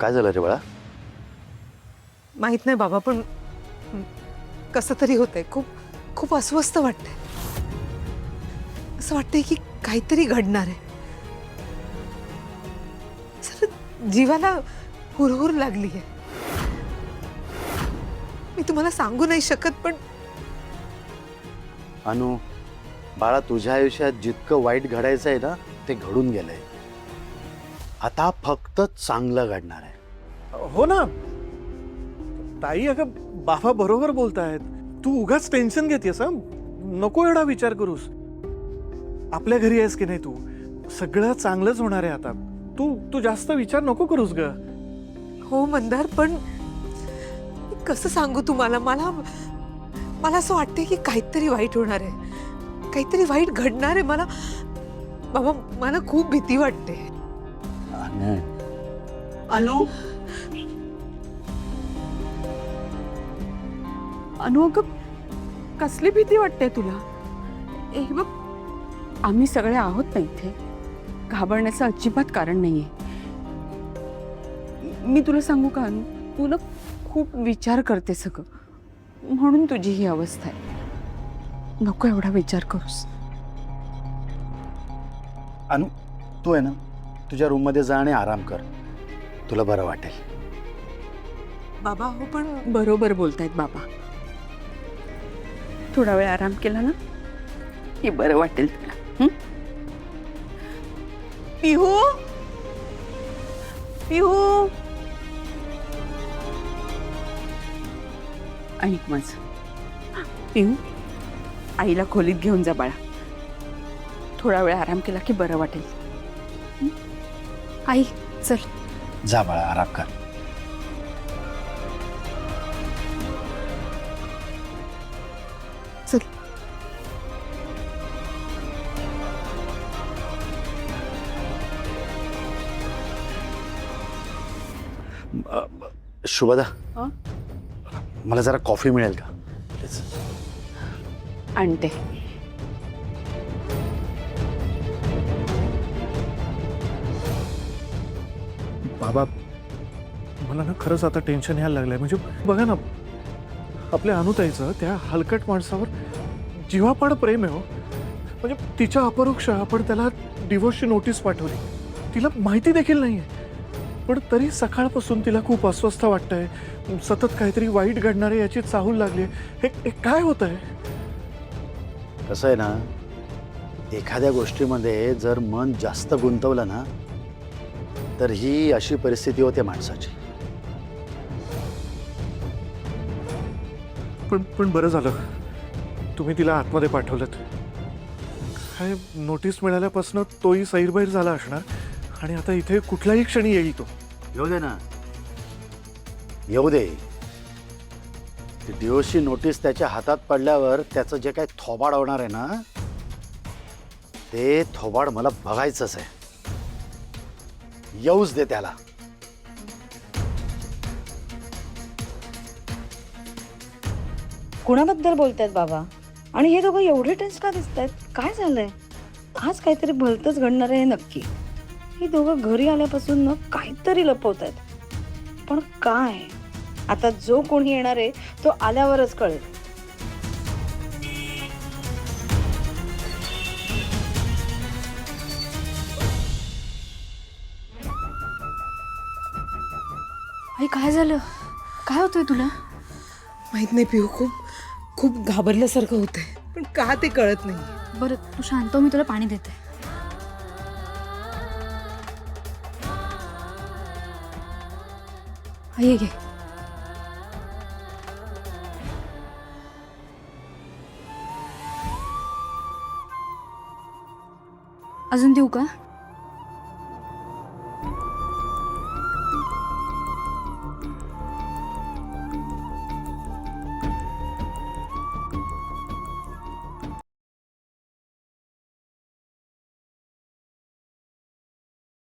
काय झालं रे बाळा? माहित नाही बाबा, पण कसं तरी होतंय. खूप खूप अस्वस्थ वाटतंय. असं वाटतंय की काहीतरी घडणार आहे. सर जीवाला हुरहुर लागली आहे. मी तुम्हाला सांगू नाही शकत, पण अनु, बाळा तुझ्या आयुष्यात जितकं वाईट घडायचं आहे ना ते घडून गेलंय. आता फक्त चांगलं घडणार आहे. हो ना ताई, अगं बाबा बरोबर बोलतायत. तू उगाच टेन्शन घेतेस. नको एवढा विचार करूस. आपल्या घरी आहेस की नाही तू, सगळं चांगलंच होणार आहे आता. तू तू जास्त विचार नको करूस ग. हो मंदार, पण मी कसं सांगू तुम्हाला. मला असं वाटतंय की काहीतरी वाईट होणार आहे, काहीतरी वाईट घडणार आहे. बाबा मला खूप भीती वाटते. अनु, अनु अनु अगं कसली भीती वाटते तुला? एक बघ, आम्ही सगळे आहोत ना इथे. घाबरण्याचं अजिबात कारण नाहीये. मी तुला सांगू का अनु, तू ना खूप विचार करते सगळं, म्हणून तुझी ही अवस्था आहे. नको एवढा विचार करूस. अनु तू आहे ना तुझ्या रूम मध्ये जा आणि आराम कर, तुला बरं वाटेल. बाबा हो, पण बरोबर बोलतायत बाबा. थोडा वेळ आराम केला ना की बरं वाटेल तुला. पिहू, पिहू, ऐक माझं. पिहू, आईला खोलीत घेऊन जा बाळा. थोडा वेळ आराम केला की बरं वाटेल. आई चल. जा बाळा, आराम कर. चल. शुभदा, हं? मला जरा कॉफी मिळेल का प्लीज? आणते. बाबा मला ना खरंच आता टेन्शन यायला लागलंय. म्हणजे बघा ना, आपल्या अनुताईचं त्या हलकट माणसावर जीवापाड प्रेम आहे. हो म्हणजे तिच्या अपरोक्ष आपण त्याला डिवोर्सची नोटीस पाठवली. तिला माहिती देखील नाहीये, पण तरी सकाळपासून तिला खूप अस्वस्थ वाटतंय. सतत काहीतरी वाईट घडणार आहे याची चाहूल लागली. हे काय होत आहे? कसं आहे ना, एखाद्या गोष्टीमध्ये जर मन जास्त गुंतवलं ना तर ही अशी परिस्थिती होते माणसाची. पण बरं झालं तुम्ही तिला आतमध्ये पाठवलं. काय नोटीस मिळाल्यापासून तोही सैरबैर झाला असणार आणि आता इथे कुठल्याही क्षणी येईल तो. येऊ दे ना, येऊ दे. ती डिओची नोटीस त्याच्या हातात पडल्यावर त्याचं जे काही थोबाड होणार आहे ना, ते थोबाड मला बघायचंच आहे. येऊच दे त्याला. कुणाबद्दल बोलतायत बाबा? आणि हे दोघं एवढे टेन्स का दिसतायत? काय झालंय? आज काहीतरी भलतंच घडणार आहे हे नक्की. ही दोघं घरी आल्यापासून ना काहीतरी लपवतायत, पण काय? आता जो कोणी येणार आहे तो आल्यावरच कळेल. आई काय झालं? काय होतंय तुला? माहित नाही पिहू, खूप खूप घाबरल्यासारखं होतंय, पण का ते कळत नाही. बरं तू शांत हो, मी तुला पाणी देते. आई घे. अजून देऊ का?